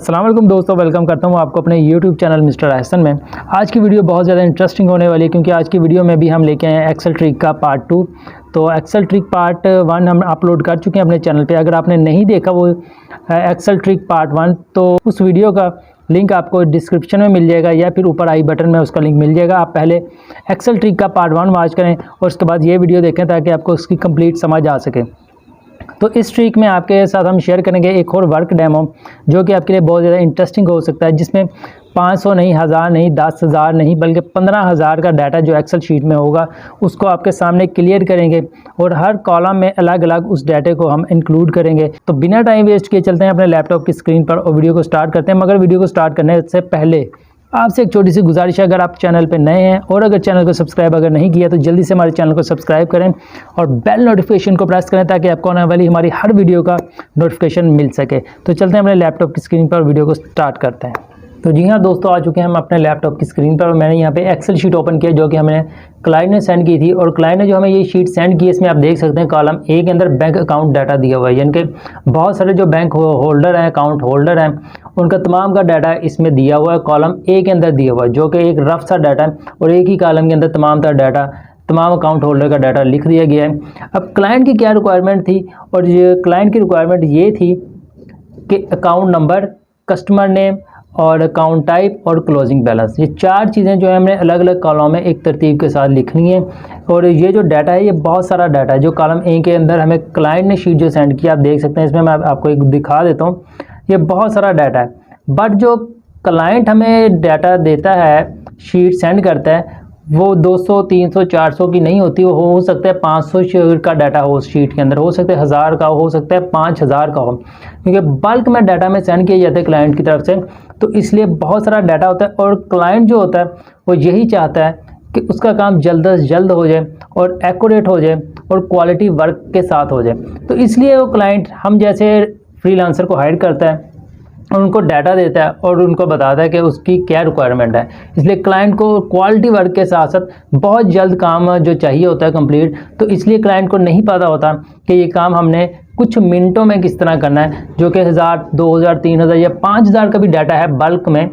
अस्सलाम वालेकुम दोस्तों, वेलकम करता हूँ आपको अपने YouTube चैनल मिस्टर एहसन में। आज की वीडियो बहुत ज़्यादा इंटरेस्टिंग होने वाली है क्योंकि आज की वीडियो में भी हम लेके आए हैं एक्सेल ट्रिक का पार्ट 2। तो एक्सेल ट्रिक पार्ट 1 हम अपलोड कर चुके हैं अपने चैनल पे। अगर आपने नहीं देखा वो एक्सेल ट्रिक पार्ट 1 तो उस वीडियो का लिंक आपको डिस्क्रिप्शन में मिल जाएगा या फिर ऊपर आई बटन में उसका लिंक मिल जाएगा। आप पहले एक्सेल ट्रिक का पार्ट 1 वॉच करें और उसके बाद ये वीडियो देखें ताकि आपको उसकी कंप्लीट समझ आ सके। तो इस ट्रिक में आपके साथ हम शेयर करेंगे एक और वर्क डेमो जो कि आपके लिए बहुत ज़्यादा इंटरेस्टिंग हो सकता है, जिसमें 500 नहीं, 1000 नहीं, 10,000 नहीं बल्कि 15,000 का डाटा जो एक्सेल शीट में होगा उसको आपके सामने क्लियर करेंगे और हर कॉलम में अलग अलग उस डाटे को हम इंक्लूड करेंगे। तो बिना टाइम वेस्ट किए चलते हैं अपने लैपटॉप की स्क्रीन पर और वीडियो को स्टार्ट करते हैं। मगर वीडियो को स्टार्ट करने से पहले आपसे एक छोटी सी गुजारिश है, अगर आप चैनल पे नए हैं और अगर चैनल को सब्सक्राइब अगर नहीं किया तो जल्दी से हमारे चैनल को सब्सक्राइब करें और बेल नोटिफिकेशन को प्रेस करें ताकि आपको आने वाली हमारी हर वीडियो का नोटिफिकेशन मिल सके। तो चलते हैं अपने लैपटॉप की स्क्रीन पर वीडियो को स्टार्ट करते हैं। तो जी हाँ दोस्तों, आ चुके हैं हम अपने लैपटॉप की स्क्रीन पर और मैंने यहाँ पे एक्सेल शीट ओपन किया जो कि हमने क्लाइंट ने सेंड की थी। और क्लाइंट ने जो हमें ये शीट सेंड की, इसमें आप देख सकते हैं कॉलम ए के अंदर बैंक अकाउंट डाटा दिया हुआ है, यानी कि बहुत सारे जो बैंक होल्डर हैं, अकाउंट होल्डर हैं, उनका तमाम का डाटा इसमें दिया हुआ है, कॉलम ए के अंदर दिया हुआ है, जो कि एक रफ सा डाटा है और एक ही कॉलम के अंदर तमाम का डाटा, तमाम अकाउंट होल्डर का डाटा लिख दिया गया है। अब क्लाइंट की क्या रिक्वायरमेंट थी, और ये क्लाइंट की रिक्वायरमेंट ये थी कि अकाउंट नंबर, कस्टमर नेम और अकाउंट टाइप और क्लोजिंग बैलेंस, ये चार चीज़ें जो है हमने अलग अलग कॉलम में एक तरतीब के साथ लिखनी है। और ये जो डाटा है ये बहुत सारा डाटा है जो कॉलम ए के अंदर हमें क्लाइंट ने शीट जो सेंड किया, आप देख सकते हैं। इसमें मैं आपको एक दिखा देता हूँ, ये बहुत सारा डाटा है। बट जो क्लाइंट हमें डाटा देता है, शीट सेंड करता है, वो 200, 300, 400 की नहीं होती, वो हो सकता है 500 का डाटा हो उस शीट के अंदर, हो सकता है 1000 का, हो सकता है 5000 का हो, क्योंकि बल्क में डाटा में सेंड किए जाते हैं क्लाइंट की तरफ से। तो इसलिए बहुत सारा डाटा होता है और क्लाइंट जो होता है वो यही चाहता है कि उसका काम जल्द से जल्द हो जाए और एक्यूरेट हो जाए और क्वालिटी वर्क के साथ हो जाए। तो इसलिए वो क्लाइंट हम जैसे फ्रीलांसर को हायर करता है और उनको डाटा देता है और उनको बताता है कि उसकी क्या रिक्वायरमेंट है। इसलिए क्लाइंट को क्वालिटी वर्क के साथ साथ बहुत जल्द काम जो चाहिए होता है कंप्लीट, तो इसलिए क्लाइंट को नहीं पता होता कि ये काम हमने कुछ मिनटों में किस तरह करना है। जो कि 1000, 2000, 3000 या 5000 का भी डाटा है बल्क में,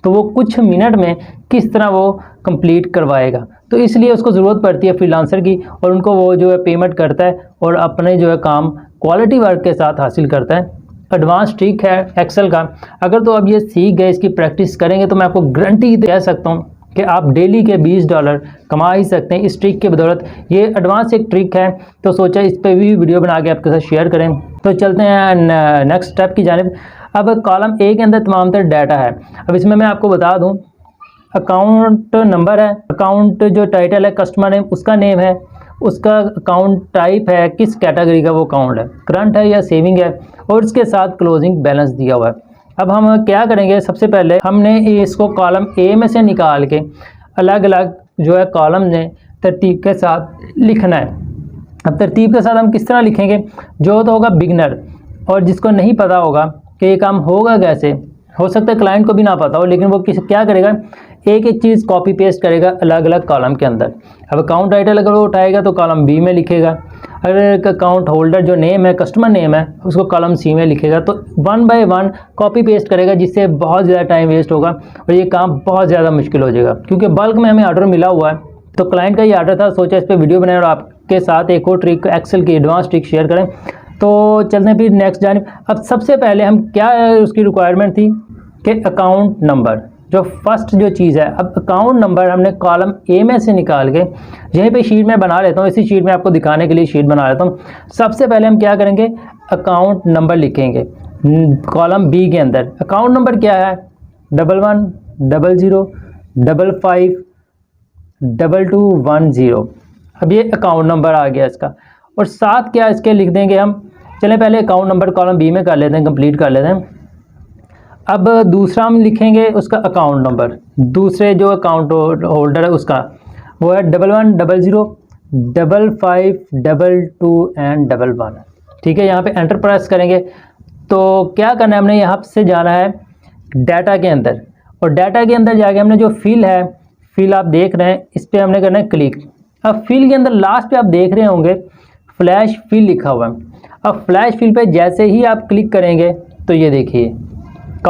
तो वो कुछ मिनट में किस तरह वो कंप्लीट करवाएगा। तो इसलिए उसको ज़रूरत पड़ती है फ्रीलांसर की और उनको वो जो है पेमेंट करता है और अपने जो है काम क्वालिटी वर्क के साथ हासिल करता है। एडवांस ट्रिक है एक्सेल का, अगर तो अब ये सीख गए, इसकी प्रैक्टिस करेंगे तो मैं आपको गारंटी कह सकता हूँ कि आप डेली के $20 कमा ही सकते हैं इस ट्रिक के बदौलत। ये एडवांस एक ट्रिक है, तो सोचा इस पर भी वीडियो बना के आपके साथ शेयर करें। तो चलते हैं नेक्स्ट स्टेप की जानिब। अब कॉलम ए के अंदर तमाम तरह डाटा है। अब इसमें मैं आपको बता दूँ, अकाउंट नंबर है, अकाउंट जो टाइटल है, कस्टमर नेम उसका नेम है, उसका अकाउंट टाइप है, किस कैटेगरी का वो अकाउंट है, करंट है या सेविंग है, और उसके साथ क्लोजिंग बैलेंस दिया हुआ है। अब हम क्या करेंगे, सबसे पहले हमने इसको कॉलम ए में से निकाल के अलग अलग जो है कॉलम ने तरतीब के साथ लिखना है। अब तरतीब के साथ हम किस तरह लिखेंगे, जो तो होगा बिगनर और जिसको नहीं पता होगा कि ये काम होगा कैसे, हो सकता है क्लाइंट को भी ना पता हो, लेकिन वो क्या करेगा, एक एक चीज़ कॉपी पेस्ट करेगा अलग अलग कॉलम के अंदर। अब अकाउंट टाइटल अगर वो उठाएगा तो कॉलम बी में लिखेगा, अगर अकाउंट होल्डर जो नेम है, कस्टमर नेम है, उसको कॉलम सी में लिखेगा। तो 1 बाय 1 कॉपी पेस्ट करेगा, जिससे बहुत ज़्यादा टाइम वेस्ट होगा और ये काम बहुत ज़्यादा मुश्किल हो जाएगा। क्योंकि बल्क में हमें ऑर्डर मिला हुआ है, तो क्लाइंट का ये ऑर्डर था, सोचा इस पर वीडियो बनाए और आपके साथ एक और ट्रिक, एक्सेल की एडवांस ट्रिक शेयर करें। तो चलते हैं फिर नेक्स्ट जानिब। अब सबसे पहले हम क्या उसकी रिक्वायरमेंट थी कि अकाउंट नंबर, जो फर्स्ट जो चीज़ है। अब अकाउंट नंबर हमने कॉलम ए में से निकाल के यहीं पे शीट में बना लेता हूँ, इसी शीट में आपको दिखाने के लिए शीट बना लेता हूँ। सबसे पहले हम क्या करेंगे, अकाउंट नंबर लिखेंगे कॉलम बी के अंदर। अकाउंट नंबर क्या है, 110000552210। अब ये अकाउंट नंबर आ गया इसका, और साथ क्या इसके लिख देंगे हम। चलें पहले अकाउंट नंबर कॉलम बी में कर लेते हैं, कंप्लीट कर लेते हैं। अब दूसरा हम लिखेंगे उसका अकाउंट नंबर, दूसरे जो अकाउंट होल्डर है उसका, वो है 1100552211। ठीक है, यहाँ पे एंटर प्रेस करेंगे। तो क्या करना है, हमने यहाँ से जाना है डाटा के अंदर, और डाटा के अंदर जाके हमने जो फिल है, फिल आप देख रहे हैं, इस पर हमने करना है क्लिक। अब फिल के अंदर लास्ट पे आप देख रहे होंगे फ्लैश फिल लिखा हुआ है। अब फ्लैश फिल पे जैसे ही आप क्लिक करेंगे तो ये देखिए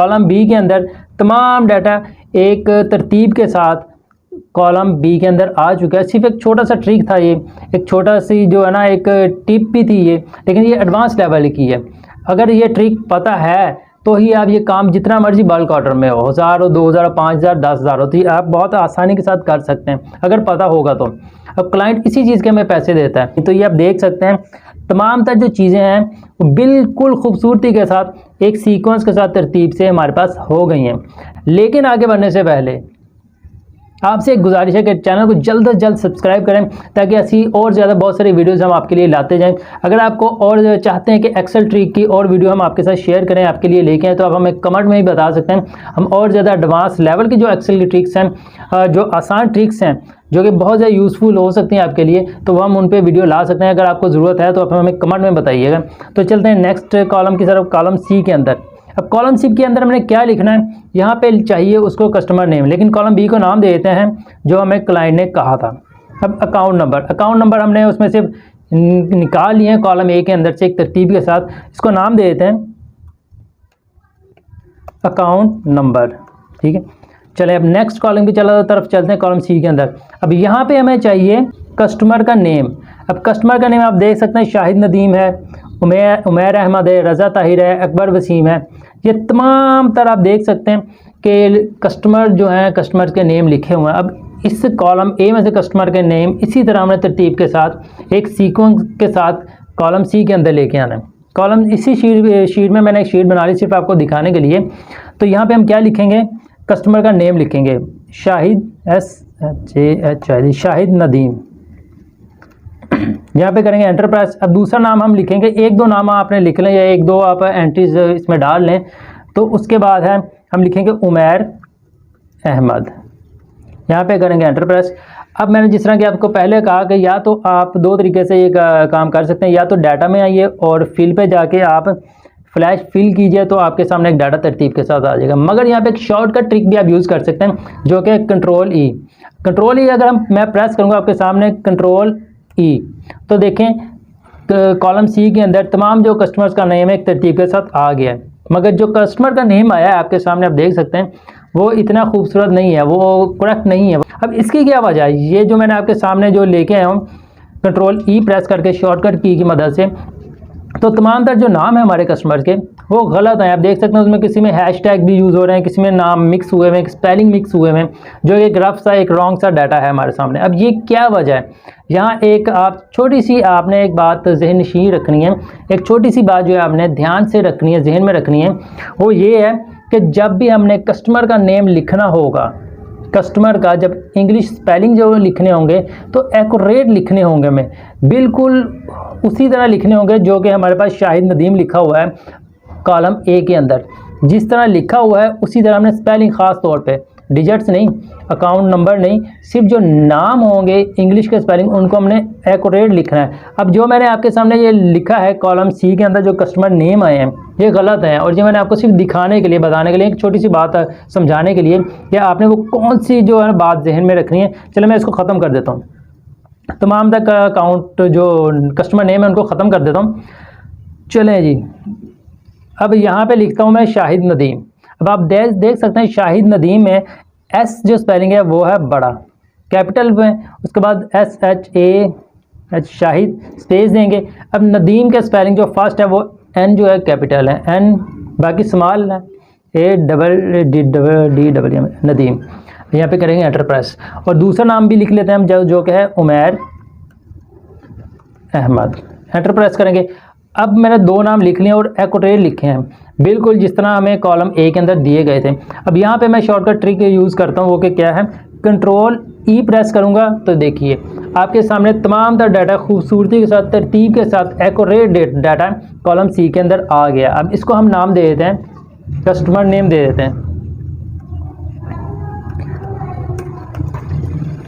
कॉलम बी के अंदर तमाम डाटा एक तरतीब के साथ कॉलम बी के अंदर आ चुका है। सिर्फ एक छोटा सा ट्रिक था, ये एक छोटा सी जो है ना एक टिप भी थी ये, लेकिन ये एडवांस लेवल की है। अगर ये ट्रिक पता है तो ही आप ये काम जितना मर्जी बल्क ऑर्डर में हो, 1000 हो, 2000, 5000, 10,000 हो, तो ये आप बहुत आसानी के साथ कर सकते हैं अगर पता होगा तो। अब क्लाइंट इसी चीज़ के हमें पैसे देता है, तो ये आप देख सकते हैं तमाम तर जो चीज़ें हैं वो बिल्कुल खूबसूरती के साथ एक सीक्वेंस के साथ तरतीब से हमारे पास हो गई हैं। लेकिन आगे बढ़ने से पहले आपसे एक गुजारिश है कि चैनल को जल्द से जल्द सब्सक्राइब करें, ताकि ऐसी और ज़्यादा बहुत सारी वीडियोस हम आपके लिए लाते जाएं। अगर आपको और चाहते हैं कि एक्सेल ट्रिक की और वीडियो हम आपके साथ शेयर करें, आपके लिए लेके आएँ, तो आप हमें कमेंट में ही बता सकते हैं। हम और ज़्यादा एडवांस लेवल की जो एक्सेल की ट्रिक्स हैं, जो आसान ट्रिक्स हैं जो कि बहुत ज़्यादा यूज़फुल हो सकती हैं आपके लिए, तो वो हम उन पर वीडियो ला सकते हैं। अगर आपको ज़रूरत है तो आप हमें कमेंट में बताइएगा। तो चलते हैं नेक्स्ट कॉलम की तरफ, कॉलम सी के अंदर। अब कॉलम सी के अंदर हमने क्या लिखना है, यहाँ पे चाहिए उसको कस्टमर नेम, लेकिन कॉलम बी को नाम दे देते हैं जो हमें क्लाइंट ने कहा था। अब अकाउंट नंबर हमने उसमें से निकाल लिए हैं कॉलम ए के अंदर से एक तरतीब के साथ, इसको नाम दे देते हैं अकाउंट नंबर। ठीक है, चलें अब नेक्स्ट कॉलम की तरफ चलते हैं, कॉलम सी के अंदर। अब यहाँ पे हमें चाहिए कस्टमर का नेम। अब कस्टमर का नेम आप देख सकते हैं, शाहिद नदीम है, उमैर अहमद है, रज़ा ताहिर है, अकबर वसीम है। ये तमाम तर आप देख सकते हैं कि कस्टमर जो हैं, कस्टमर के नेम लिखे हुए हैं। अब इस कॉलम ए में से कस्टमर के नेम इसी तरह हमने तरतीब के साथ एक सीक्वेंस के साथ कॉलम सी के अंदर लेके आना है। कॉलम इसी शीट में मैंने एक शीट बना ली सिर्फ आपको दिखाने के लिए। तो यहाँ पे हम क्या लिखेंगे, कस्टमर का नेम लिखेंगे शाहिद, SHAHID, शाहिद नदीम। यहाँ पे करेंगे एंटर प्रेस। अब दूसरा नाम हम लिखेंगे, एक दो नाम आपने लिख लें या एक दो आप एंट्रीज इसमें डाल लें। तो उसके बाद है हम लिखेंगे उमैर अहमद, यहाँ पे करेंगे एंटर प्रेस। अब मैंने जिस तरह कि आपको पहले कहा कि या तो आप दो तरीके से ये काम कर सकते हैं, या तो डाटा में आइए और फिल पे जाके आप फ्लैश फिल कीजिए, तो आपके सामने एक डाटा तरतीब के साथ आ जाएगा। मगर यहाँ पे एक शॉर्टकट ट्रिक भी आप यूज़ कर सकते हैं जो कि कंट्रोल ई अगर मैं प्रेस करूँगा आपके सामने कंट्रोल ई, तो देखें कॉलम सी के अंदर तमाम जो कस्टमर्स का नेम है एक तरतीब के साथ आ गया है। मगर जो कस्टमर का नेम आया है आपके सामने आप देख सकते हैं वो इतना खूबसूरत नहीं है, वो करेक्ट नहीं है। अब इसकी क्या वजह है, ये जो मैंने आपके सामने जो लेके आया हूँ कंट्रोल ई प्रेस करके शॉर्टकट की मदद से, तो तमाम तर जो नाम है हमारे कस्टमर के वो गलत हैं। आप देख सकते हैं उसमें किसी में हैशटैग भी यूज़ हो रहे हैं, किसी में नाम मिक्स हुए हैं, स्पेलिंग मिक्स हुए हैं, जो एक रफ सा एक रॉन्ग सा डाटा है हमारे सामने। अब ये क्या वजह है, यहाँ एक आप छोटी सी आपने एक बात जहननशीन रखनी है, एक छोटी सी बात जो है आपने ध्यान से रखनी है, जहन में रखनी है। वो ये है कि जब भी हमने कस्टमर का नेम लिखना होगा, कस्टमर का जब इंग्लिश स्पेलिंग जो लिखने होंगे तो एक्यूरेट लिखने होंगे, हमें बिल्कुल उसी तरह लिखने होंगे जो कि हमारे पास शाहिद नदीम लिखा हुआ है कॉलम ए के अंदर। जिस तरह लिखा हुआ है उसी तरह हमने स्पेलिंग, ख़ास तौर पे डिजिट्स नहीं, अकाउंट नंबर नहीं, सिर्फ जो नाम होंगे इंग्लिश के स्पेलिंग उनको हमने एक्यूरेट लिखना है। अब जो मैंने आपके सामने ये लिखा है कॉलम सी के अंदर जो कस्टमर नेम आए हैं ये गलत है, और ये मैंने आपको सिर्फ दिखाने के लिए, बताने के लिए, एक छोटी सी बात समझाने के लिए, या आपने वो कौन सी जो है बात जहन में रखनी है। चलो मैं इसको ख़त्म कर देता हूँ, तमाम तक अकाउंट जो कस्टमर नेम है उनको ख़त्म कर देता हूँ। चलें जी, अब यहाँ पे लिखता हूँ मैं शाहिद नदीम। अब आप देख सकते हैं शाहिद नदीम में एस जो स्पेलिंग है वो है बड़ा कैपिटल में, उसके बाद SHAH शाहिद स्पेस देंगे। अब नदीम के स्पेलिंग जो फर्स्ट है वो एन जो है कैपिटल है, एन बाकी स्मॉल है, ADDM नदीम। यहाँ पे करेंगे एंटर प्रेस, और दूसरा नाम भी लिख लेते हैं हम जो कि है उमैर अहमद, एंटर प्रेस करेंगे। अब मैंने दो नाम लिख लिए और एक्यूरेट लिखे हैं बिल्कुल जिस तरह हमें कॉलम ए के अंदर दिए गए थे। अब यहाँ पे मैं शॉर्टकट ट्रिक यूज़ करता हूँ, वो कि क्या है, कंट्रोल ई प्रेस करूँगा तो देखिए आपके सामने तमाम तर डाटा खूबसूरती के साथ, तरतीब के साथ एक्यूरेट डाटा कॉलम सी के अंदर आ गया। अब इसको हम नाम दे देते हैं, कस्टमर नेम दे देते हैं,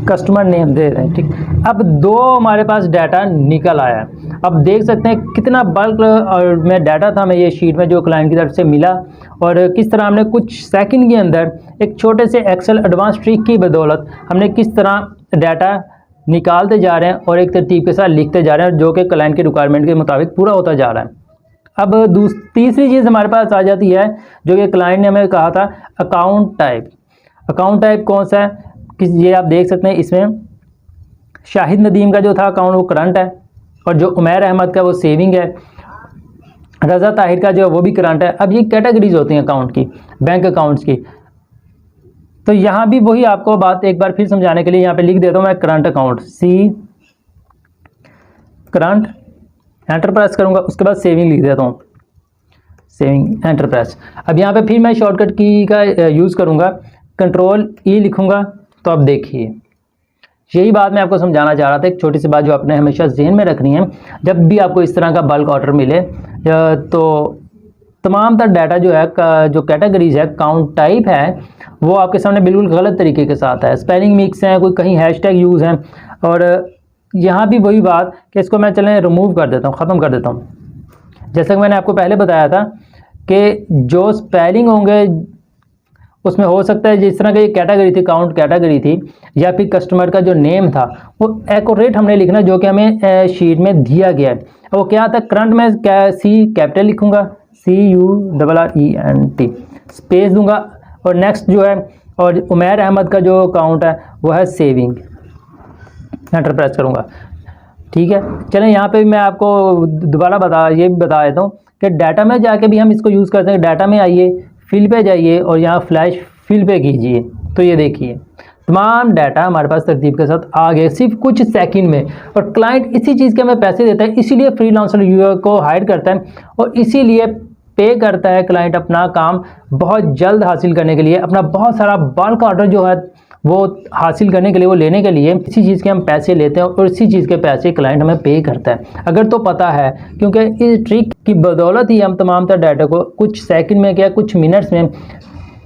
कस्टमर नेम दे रहे हैं। ठीक, अब दो हमारे पास डाटा निकल आया। अब देख सकते हैं कितना बल्क और में डाटा था हमें ये शीट में जो क्लाइंट की तरफ से मिला, और किस तरह हमने कुछ सेकंड के अंदर एक छोटे से एक्सेल एडवांस ट्रिक की बदौलत हमने किस तरह डाटा निकालते जा रहे हैं और एक तरतीब के साथ लिखते जा रहे हैं जो कि क्लाइंट के रिक्वायरमेंट के मुताबिक पूरा होता जा रहा है। अब तीसरी चीज़ हमारे पास आ जाती है जो कि क्लाइंट ने हमें कहा था, अकाउंट टाइप। अकाउंट टाइप कौन सा है कि ये आप देख सकते हैं, इसमें शाहिद नदीम का जो था अकाउंट वो करंट है, और जो उमैर अहमद का वो सेविंग है, रज़ा ताहिर का जो है वो भी करंट है। अब ये कैटेगरीज होती हैं अकाउंट की, बैंक अकाउंट्स की। तो यहाँ भी वही आपको बात एक बार फिर समझाने के लिए यहाँ पे लिख देता हूँ मैं, करंट अकाउंट, सी करंट, एंटर प्रेस करूँगा, उसके बाद सेविंग लिख देता हूँ, सेविंग एंटर प्रेस। अब यहाँ पे फिर मैं शॉर्टकट की का यूज़ करूँगा, कंट्रोल ई लिखूँगा। तो अब देखिए यही बात मैं आपको समझाना चाह रहा था, एक छोटी सी बात जो आपने हमेशा जहन में रखनी है। जब भी आपको इस तरह का बल्क ऑर्डर मिले तो तमाम तर डाटा जो है जो कैटेगरीज है, काउंट टाइप है, वो आपके सामने बिल्कुल गलत तरीके के साथ है, स्पेलिंग मिक्स हैं, कोई कहीं हैशटैग यूज़ हैं। और यहाँ भी वही बात कि इसको मैं चलें रिमूव कर देता हूँ, ख़त्म कर देता हूँ। जैसे कि मैंने आपको पहले बताया था कि जो स्पेलिंग होंगे उसमें हो सकता है जिस तरह की कैटेगरी थी, काउंट कैटेगरी थी, या फिर कस्टमर का जो नेम था वो एक्यूरेट हमने लिखना जो कि हमें शीट में दिया गया है। वो क्या था, करंट में क्या सी कैपिटल लिखूंगा, CURRENT, स्पेस दूंगा, और नेक्स्ट जो है, और उमैर अहमद का जो अकाउंट है वो है सेविंग, एंटर प्रेस करूँगा। ठीक है, चलें यहाँ पे मैं आपको दोबारा ये बता देता हूँ कि डाटा में जाके भी हम इसको यूज़ करते हैं। डाटा में आइए, फिल पे जाइए और यहाँ फ्लैश फिल पे कीजिए, तो ये देखिए तमाम डाटा हमारे पास तरतीब के साथ आ गए सिर्फ कुछ सेकंड में। और क्लाइंट इसी चीज़ के हमें पैसे देता है, इसीलिए फ्रीलांसर यूज़र को हायर करता है, और इसीलिए पे करता है क्लाइंट अपना काम बहुत जल्द हासिल करने के लिए, अपना बहुत सारा बल्क ऑर्डर जो है वो हासिल करने के लिए, वो लेने के लिए इसी चीज़ के हम पैसे लेते हैं, और इसी चीज़ के पैसे क्लाइंट हमें पे करता है। अगर तो पता है, क्योंकि इस ट्रिक की बदौलत ही हम तमाम तर डाटा को कुछ सेकंड में, क्या कुछ मिनट्स में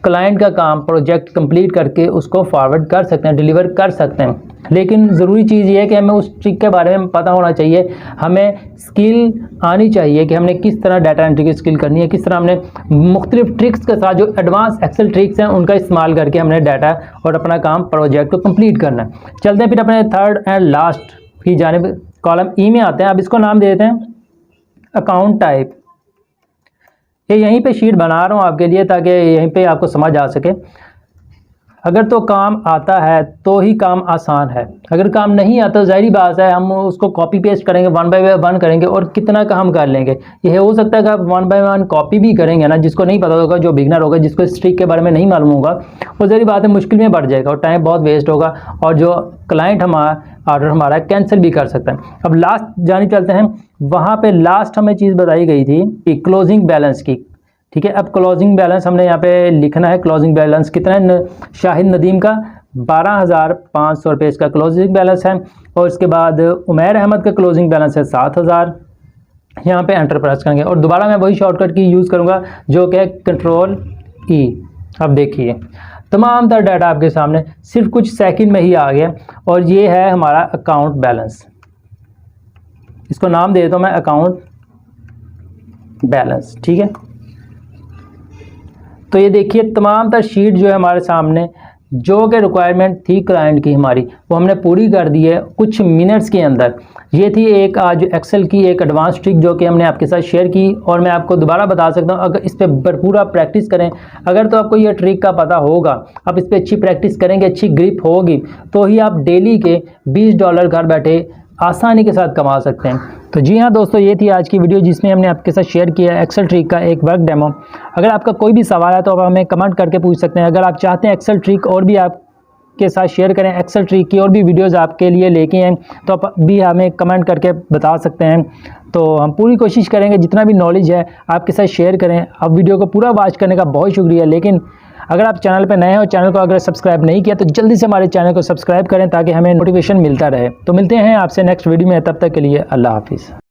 क्लाइंट का काम, प्रोजेक्ट कंप्लीट करके उसको फॉरवर्ड कर सकते हैं, डिलीवर कर सकते हैं। लेकिन ज़रूरी चीज़ ये है कि हमें उस ट्रिक के बारे में पता होना चाहिए, हमें स्किल आनी चाहिए कि हमने किस तरह डाटा एंट्री की स्किल करनी है, किस तरह हमने मुख्तलिफ ट्रिक्स के साथ, जो एडवांस एक्सेल ट्रिक्स हैं उनका इस्तेमाल करके हमने डाटा और अपना काम, प्रोजेक्ट को कंप्लीट करना है। चलते हैं फिर अपने थर्ड एंड लास्ट की जानिब, कॉलम ई में आते हैं। अब इसको नाम दे देते हैं अकाउंट टाइप। ये यहीं पे शीट बना रहा हूँ आपके लिए ताकि यहीं पे आपको समझ आ सके। अगर तो काम आता है तो ही काम आसान है, अगर काम नहीं आता तो ज़ाहिरी बात है हम उसको कॉपी पेस्ट करेंगे, 1 बाय 1 करेंगे और कितना का हम कर लेंगे। ये हो सकता है कि आप 1 बाय 1 कॉपी भी करेंगे ना, जिसको नहीं पता होगा, जो बिगनर होगा, जिसको इस ट्रिक के बारे में नहीं मालूम होगा, वो ज़ाहिरी बात है मुश्किल में बढ़ जाएगा और टाइम बहुत वेस्ट होगा, और जो क्लाइंट ऑर्डर हमारा कैंसिल भी कर सकता है। अब लास्ट जानी चलते हैं, वहाँ पे लास्ट हमें चीज़ बताई गई थी कि क्लोजिंग बैलेंस की। ठीक है, अब क्लोजिंग बैलेंस हमने यहाँ पे लिखना है। क्लोजिंग बैलेंस कितना है, शाहिद नदीम का 12,500 रुपये इसका क्लोजिंग बैलेंस है, और इसके बाद उमैर अहमद का क्लोजिंग बैलेंस है 7,000। यहाँ पे एंटर प्रेस करेंगे और दोबारा मैं वही शॉर्टकट की यूज़ करूँगा जो कि कंट्रोल ई। अब देखिए तमाम तर डाटा आपके सामने सिर्फ कुछ सेकंड में ही आ गया, और ये है हमारा अकाउंट बैलेंस। इसको नाम दे देता हूँ मैं अकाउंट बैलेंस। ठीक है, तो ये देखिए तमाम तर शीट जो है हमारे सामने, जो कि रिक्वायरमेंट थी क्लाइंट की हमारी, वो हमने पूरी कर दी है कुछ मिनट्स के अंदर। ये थी एक आज एक्सेल की एक एडवांस ट्रिक जो कि हमने आपके साथ शेयर की, और मैं आपको दोबारा बता सकता हूँ, अगर इस पर भरपूर आप प्रैक्टिस करें, अगर तो आपको ये ट्रिक का पता होगा, आप इस पर अच्छी प्रैक्टिस करेंगे, अच्छी ग्रिप होगी, तो ही आप डेली के $20 घर बैठे आसानी के साथ कमा सकते हैं। तो जी हाँ दोस्तों, ये थी आज की वीडियो जिसमें हमने आपके साथ शेयर किया एक्सेल ट्रिक का एक वर्क डेमो। अगर आपका कोई भी सवाल है तो आप हमें कमेंट करके पूछ सकते हैं। अगर आप चाहते हैं एक्सेल ट्रिक और भी आपके साथ शेयर करें, एक्सेल ट्रिक की और भी वीडियोस आपके लिए लेके आएँ, तो आप भी हमें कमेंट करके बता सकते हैं। तो हम पूरी कोशिश करेंगे जितना भी नॉलेज है आपके साथ शेयर करें। अब वीडियो को पूरा वॉच करने का बहुत शुक्रिया। लेकिन अगर आप चैनल पर नए हो, चैनल को अगर सब्सक्राइब नहीं किया तो जल्दी से हमारे चैनल को सब्सक्राइब करें ताकि हमें नोटिफिकेशन मिलता रहे। तो मिलते हैं आपसे नेक्स्ट वीडियो में, तब तक के लिए अल्लाह हाफिज़।